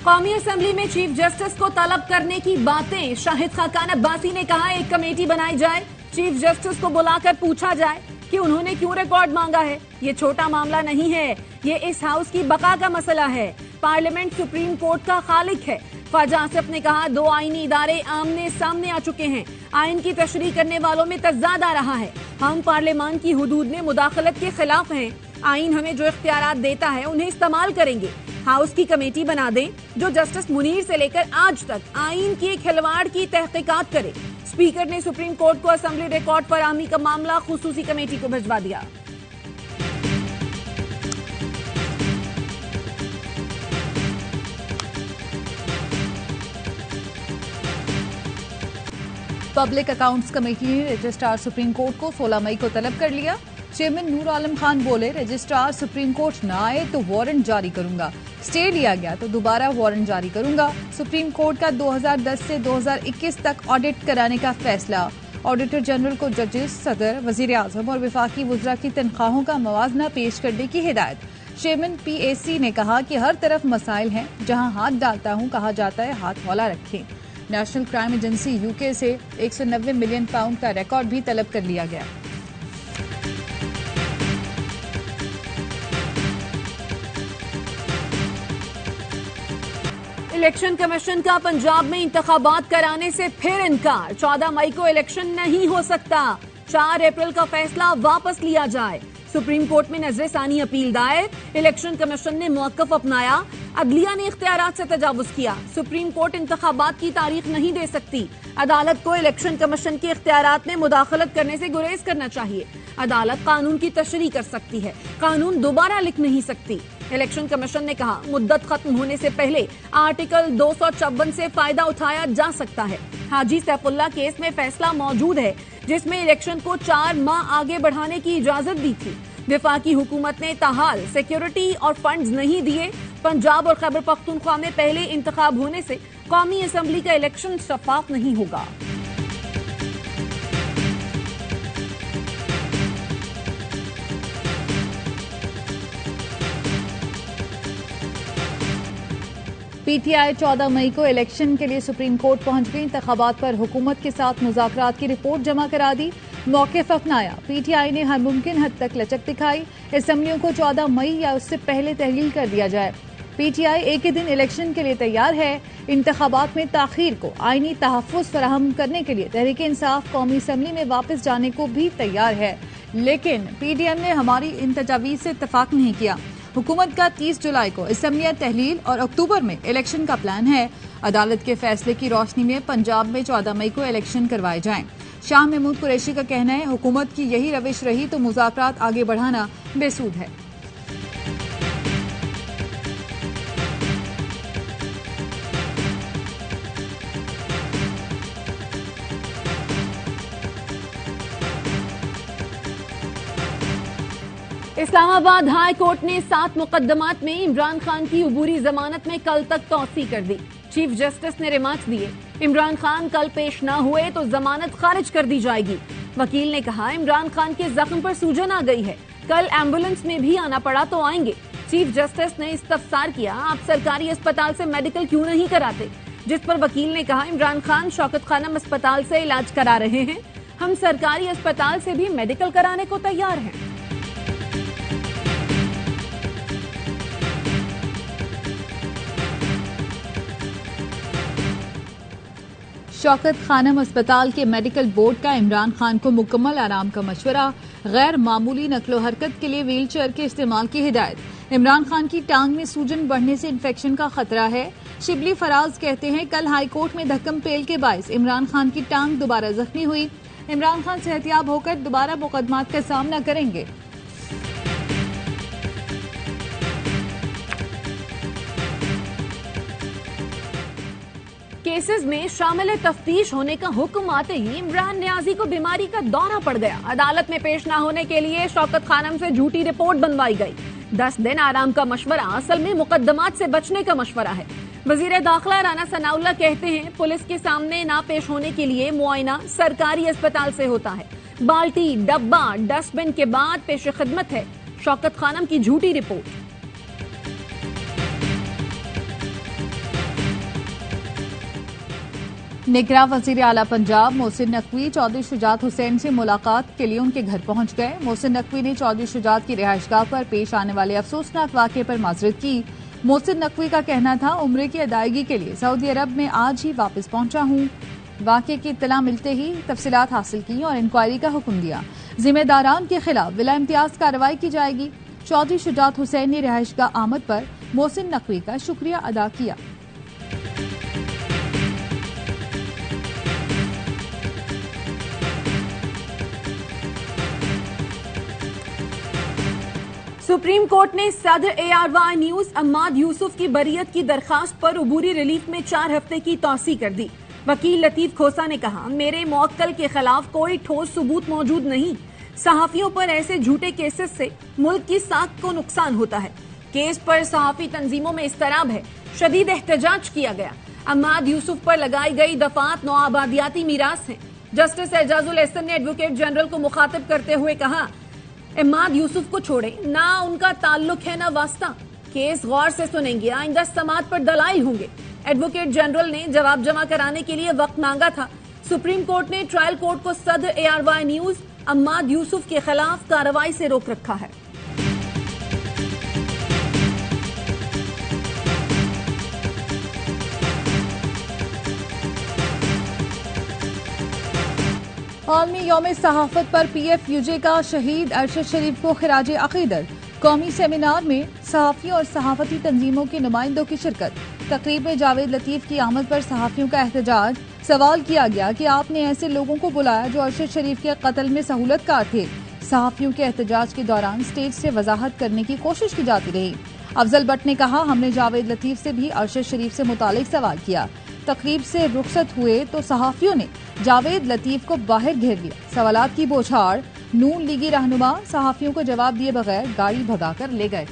कौमी असेंबली में chief justice को तलब करने की बातें। शाहिद खाकान अब्बासी ने कहा एक कमेटी बनाई जाए, चीफ जस्टिस को बुलाकर पूछा जाए कि उन्होंने क्यों रिकॉर्ड मांगा है। ये छोटा मामला नहीं है, ये इस हाउस की बका का मसला है। पार्लियामेंट सुप्रीम कोर्ट का खालिक है। ख्वाजा आसिफ ने कहा 2 आईनी इदारे आमने सामने आ चुके हैं। आइन की तशरीह करने वालों में तजाद आ रहा है। हम पार्लियामान की हुदूद में मुदाखलत के खिलाफ हैं। आइन हमें जो इख्तियारात देता है उन्हें इस्तेमाल करेंगे। हाउस की कमेटी बना दें जो जस्टिस मुनीर से लेकर आज तक आइन के खिलवाड़ की तहकीकात करे। स्पीकर ने सुप्रीम कोर्ट को असेंबली रिकॉर्ड फराहमी का मामला खुसूसी कमेटी को भिजवा दिया। पब्लिक अकाउंट्स कमेटी ने रजिस्ट्रार सुप्रीम कोर्ट को 16 मई को तलब कर लिया। चेयरमैन नूर आलम खान बोले रजिस्ट्रार सुप्रीम कोर्ट न आए तो वारंट जारी करूंगा, स्टे लिया गया तो दोबारा वारंट जारी करूंगा। सुप्रीम कोर्ट का 2010 से 2021 तक ऑडिट कराने का फैसला। ऑडिटर जनरल को जजेस, सदर, वजीर आजम और विफाकी वुज़रा की तनख्वाहों का मवाजना पेश करने की हिदायत। चेयरमैन PAC ने कहा कि हर तरफ मसाइल हैं, जहां हाथ डालता हूं कहा जाता है हाथ हौला रखें। नेशनल क्राइम एजेंसी UK से 190 मिलियन पाउंड का रिकॉर्ड भी तलब कर लिया गया। इलेक्शन कमीशन का पंजाब में इंतखाबात कराने से फिर इनकार। 14 मई को इलेक्शन नहीं हो सकता। 4 अप्रैल का फैसला वापस लिया जाए। सुप्रीम कोर्ट में नजरसानी अपील दायर। इलेक्शन कमीशन ने मौकफ अपनाया। अदलिया ने इख्तियारात से तजावुज किया। सुप्रीम कोर्ट इंतखाबात की तारीख नहीं दे सकती। अदालत को इलेक्शन कमीशन के इख्तियारात में मुदाखलत करने से गुरेज करना चाहिए। अदालत कानून की तशरीह कर सकती है, कानून दोबारा लिख नहीं सकती। इलेक्शन कमीशन ने कहा मुद्दत खत्म होने से पहले आर्टिकल 254 से फायदा उठाया जा सकता है। हाजी सैफुल्लाह केस में फैसला मौजूद है जिसमें इलेक्शन को 4 माह आगे बढ़ाने की इजाजत दी थी। विफाकी हुकूमत ने ताहाल सिक्योरिटी और फंड्स नहीं दिए। पंजाब और खैबर पख्तूनख्वा में पहले इंतखाब होने से कौमी असेंबली का इलेक्शन शफाफ नहीं होगा। PTI 14 मई को इलेक्शन के लिए सुप्रीम कोर्ट पहुंच गई। इंतखाबात पर हुकूमत के साथ मुज़ाकरात की रिपोर्ट जमा करा दी। मौक़िफ़ अपनाया। PTI ने हर मुमकिन हद तक लचक दिखाई। असेंबलियों को 14 मई या उससे पहले तहलील कर दिया जाए। PTI एक ही दिन इलेक्शन के लिए तैयार है। इंतखाबात में ताखीर को आईनी तहफ़्फ़ुज़ फराहम करने के लिए तहरीक इंसाफ कौमी असेंबली में वापस जाने को भी तैयार है, लेकिन PDM ने हमारी इन तजावीज़ से इत्तफाक नहीं किया। हुकूमत का 30 जुलाई को असेंबलियां तहलील और अक्टूबर में इलेक्शन का प्लान है। अदालत के फैसले की रोशनी में पंजाब में 14 मई को इलेक्शन करवाए जाएं। शाह महमूद कुरैशी का कहना है हुकूमत की यही रविश रही तो मुज़ाकरात आगे बढ़ाना बेसूद है। इस्लामाबाद हाई कोर्ट ने 7 मुकदमात में इमरान खान की अबूरी जमानत में कल तक तौसी कर दी। चीफ जस्टिस ने रिमार्क्स दिए। इमरान खान कल पेश न हुए तो जमानत खारिज कर दी जाएगी। वकील ने कहा इमरान खान के जख्म पर सूजन आ गई है, कल एम्बुलेंस में भी आना पड़ा तो आएंगे। चीफ जस्टिस ने इस्तफसार किया आप सरकारी अस्पताल से मेडिकल क्यों नहीं कराते, जिस पर वकील ने कहा इमरान खान शौकत खानम अस्पताल से इलाज करा रहे हैं, हम सरकारी अस्पताल से भी मेडिकल कराने को तैयार हैं। शौकत खानम अस्पताल के मेडिकल बोर्ड का इमरान खान को मुकम्मल आराम का मशवरा। गैर मामूली नकलो हरकत के लिए व्हील चेयर के इस्तेमाल की हिदायत। इमरान खान की टांग में सूजन बढ़ने से इन्फेक्शन का खतरा है। शिबली फराज कहते हैं कल हाई कोर्ट में धक्कम पेल के बायस इमरान खान की टांग दोबारा जख्मी हुई। इमरान खान सेहतियाब होकर दोबारा मुकदमात का सामना करेंगे। केसेस में शामिल तफ्तीश होने का हुक्म आते ही इमरान नियाजी को बीमारी का दौरा पड़ गया। अदालत में पेश न होने के लिए शौकत खानम से झूठी रिपोर्ट बनवाई गई। 10 दिन आराम का मशवरा असल में मुकदमात से बचने का मशवरा है। वजीर दाखिला राना सनाउल्लाह कहते हैं पुलिस के सामने ना पेश होने के लिए मुआयना सरकारी अस्पताल से होता है। बाल्टी, डब्बा, डस्टबिन के बाद पेश खिदमत है। शौकत खानम की झूठी रिपोर्ट। निगरां वजीर आला पंजाब मोहसिन नकवी चौधरी शुजात हुसैन से मुलाकात के लिए उनके घर पहुंच गए। मोहसिन नकवी ने चौधरी शुजात की रिहाइशगाह पर पेश आने वाले अफसोसनाक वाकये पर माजरत की। मोहसिन नकवी का कहना था, उम्रे की अदायगी के लिए सऊदी अरब में आज ही वापस पहुंचा हूं। वाकये की इत्तला मिलते ही तफसीलात हासिल की और इंक्वायरी का हुक्म दिया। जिम्मेदारान के खिलाफ बिला इम्तियाज कार्रवाई की जाएगी। चौधरी शुजात हुसैन ने रिहाइशगाह आमद पर मोहसिन नकवी का शुक्रिया अदा किया। सुप्रीम कोर्ट ने सदर ARY न्यूज अम्माद यूसुफ की बरियत की दरखास्त पर उबूरी रिलीफ में 4 हफ्ते की तौसी कर दी। वकील लतीफ खोसा ने कहा, मेरे मुवक्किल के खिलाफ कोई ठोस सबूत मौजूद नहीं। सहाफियों पर ऐसे झूठे केसेस से मुल्क की साख को नुकसान होता है। केस पर सहाफी तंजीमों में इस्तराब है। शदीद एहतजाज किया गया। अम्माद यूसुफ पर लगाई गई दफात नौआबादियाती मीरास है। जस्टिस एजाजुल एहसन ने एडवोकेट जनरल को मुखातिब करते हुए कहा, अम्माद यूसुफ को छोड़े, ना उनका ताल्लुक है ना वास्ता। केस गौर से सुनेंगे, आइंदा समात पर दलाइल होंगे। एडवोकेट जनरल ने जवाब जमा कराने के लिए वक्त मांगा था। सुप्रीम कोर्ट ने ट्रायल कोर्ट को सदर ARY न्यूज अम्माद यूसुफ के खिलाफ कार्रवाई से रोक रखा है। आलमी यौम सहाफत पर PFUJ का शहीद अरशद शरीफ को खिराज अकीदत। कौमी सेमिनार में सहाफियों और सहाफती तंजीमों के नुमाइंदों की शिरकत। तकरीब में जावेद लतीफ की आमद पर सहाफियों का एहतजाज। सवाल किया गया कि आपने ऐसे लोगों को बुलाया जो अरशद शरीफ के कत्ल में सहूलतकार थे। सहाफियों के एहतजाज के दौरान स्टेज से वजाहत करने की कोशिश की जाती रही। अफजल भट्ट ने कहा, हमने जावेद लतीफ से भी अरशद शरीफ से मुतालिक सवाल किया। तकरीब से रुखसत हुए तो सहाफियों ने जावेद लतीफ को बाहर घेर लिया। सवालात की बौछार। नून लीगी रहनुमा सहाफियों को जवाब दिए बगैर गाड़ी भगाकर ले गए।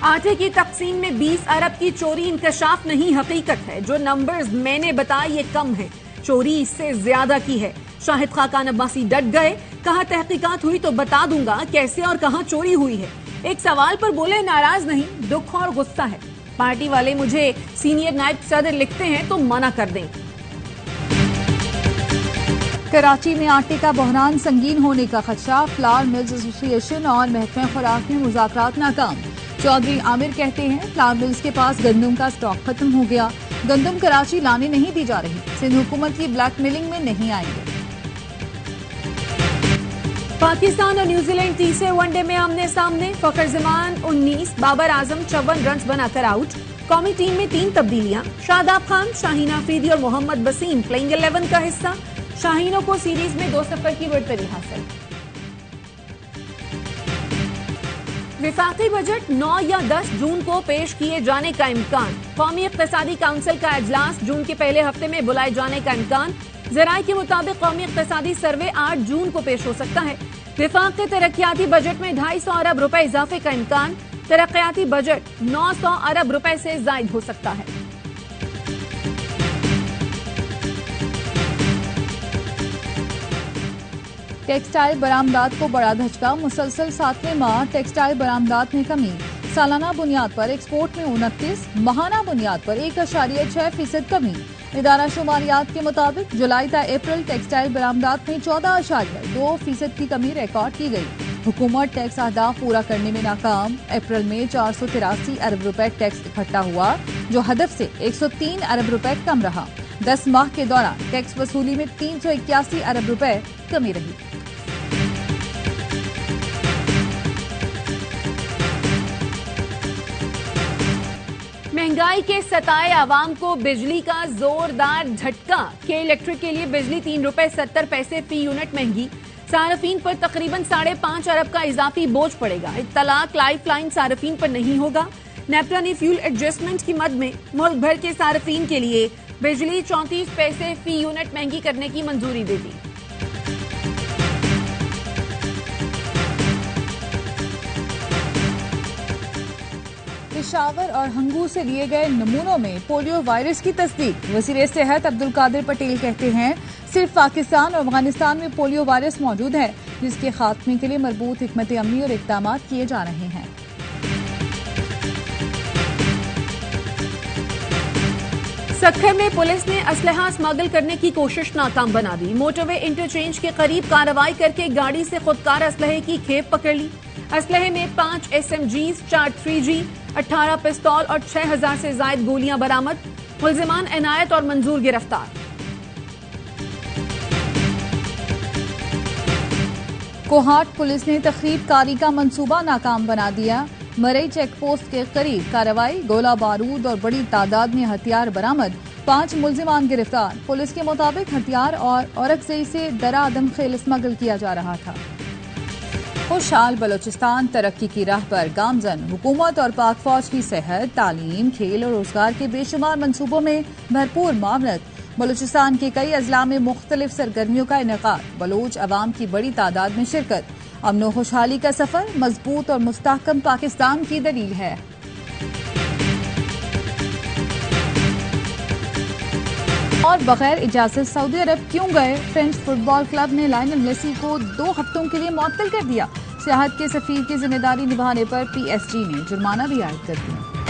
आटे की तकसीम में 20 अरब की चोरी इंकशाफ नहीं, हकीकत है। जो नंबर्स मैंने बताए ये कम है, चोरी इससे ज्यादा की है। शाहिद खाकान अब्बासी डट गए, कहा तहकीकात हुई तो बता दूंगा कैसे और कहां चोरी हुई है। एक सवाल पर बोले, नाराज नहीं, दुख और गुस्सा है। पार्टी वाले मुझे सीनियर नायब सदर लिखते हैं तो मना कर दें। कराची में आटे का बहरान संगीन होने का खदशा। फ्लावर मिल्स एसोसिएशन और महकमा खुराक में मुज़ाकरात नाकाम। चौधरी आमिर कहते हैं, फ्लावर मिल्स के पास गंदम का स्टॉक खत्म हो गया। गंदम कराची लाने नहीं दी जा रही। सिंध हुकूमत की ब्लैकमेलिंग में नहीं आएंगे। पाकिस्तान और न्यूजीलैंड तीसरे वनडे में आमने सामने। फखर जमान 19, बाबर आजम 54 रन बनाकर आउट। कौमी टीम में 3 तब्दीलियां। शादाब खान, शाहीन आफरीदी और मोहम्मद वसीम प्लेइंग 11 का हिस्सा। शाहीनों को सीरीज में 2 सफर की बढ़तरी हासिल। विफाकी बजट 9 या 10 जून को पेश किए जाने का इम्कान। कौमी इक्तिसादी काउंसिल का इजलास जून के पहले हफ्ते में बुलाए जाने का इम्कान। जराये के मुताबिक कौमी इक्तिसादी सर्वे 8 जून को पेश हो सकता है। विफाक के तरक्याती बजट में 250 अरब रुपए इजाफे का इम्कान। तरक्याती बजट 900 अरब रुपए से जायद हो सकता है। टेक्सटाइल बरामदात को बड़ा धचका। मुसलसल 7वें माह टेक्सटाइल बरामदात में कमी। सालाना बुनियाद पर एक्सपोर्ट में 29, माहाना बुनियाद पर 1.6% कमी। इदारा शुमारियात के मुताबिक जुलाई ta अप्रैल टेक्सटाइल बरामदात में 14.2% की कमी रिकॉर्ड की गई। हुकूमत टैक्स अहदाफ पूरा करने में नाकाम। अप्रैल में 483 अरब रुपए टैक्स इकट्ठा हुआ, जो हदफ से 103 अरब रुपए कम रहा। 10 माह के दौरान टैक्स वसूली में 381 अरब रुपए कमी रही। महंगाई के सताए आवाम को बिजली का जोरदार झटका। के इलेक्ट्रिक के लिए बिजली 3 रुपए 70 पैसे फी यूनिट महंगी। सार्फिन पर तकरीबन 5.5 अरब का इजाफी बोझ पड़ेगा। इत्तलाक लाइफ लाइन सार्फिन पर नहीं होगा। नेपरा ने फ्यूल एडजस्टमेंट की मद में मुल्क भर के सार्फिन के लिए बिजली 34 पैसे फी यूनिट महंगी करने की मंजूरी दे दी। पेशावर और हंगू से लिए गए नमूनों में पोलियो वायरस की तस्दीक। वज़ीर सेहत अब्दुल कादिर पटेल कहते हैं सिर्फ पाकिस्तान और अफगानिस्तान में पोलियो वायरस मौजूद है, जिसके खात्मे के लिए मरबूत हिकमत अमली और इक़दाम किए जा रहे हैं। सक्खर में पुलिस ने असलहा स्मगल करने की कोशिश नाकाम बना दी। मोटरवे इंटरचेंज के करीब कार्रवाई करके गाड़ी से खुदकार असलहे की खेप पकड़ ली। असलहे में 5 SMGs, 4 3G, 18 पिस्तौल और 6000 से जायद गोलियां बरामद। मुल्जिमान इनायत और मंजूर गिरफ्तार। कोहाट पुलिस ने तखरीबकारी का मंसूबा नाकाम बना दिया। मरई चेक पोस्ट के करीब कार्रवाई, गोला बारूद और बड़ी तादाद में हथियार बरामद। 5 मुल्जिमान गिरफ्तार। पुलिस के मुताबिक हथियार और औरकजई से दरा आदम खेल स्मगल किया जा रहा था। खुशहाल बलोचिस्तान तरक्की की राह पर गामजन। हुकूमत और पाक फौज की सेहत, तालीम, खेल और रोजगार के बेशुमार मंसूबों में भरपूर मामलत। बलोचिस्तान के कई अजला में मुख्तलिफ सरगर्मियों का इनेकाद। बलोच अवाम की बड़ी तादाद में शिरकत। अमन खुशहाली का सफर मजबूत और मुस्तहकम पाकिस्तान की दलील है। और बगैर इजाजत सऊदी अरब क्यों गए? फ्रेंच फुटबॉल क्लब ने लायनल मेसी को 2 हफ्तों के लिए मुअत्तल कर दिया। सियाहत के सफीर की जिम्मेदारी निभाने पर PSG ने जुर्माना भी आयद कर दिया।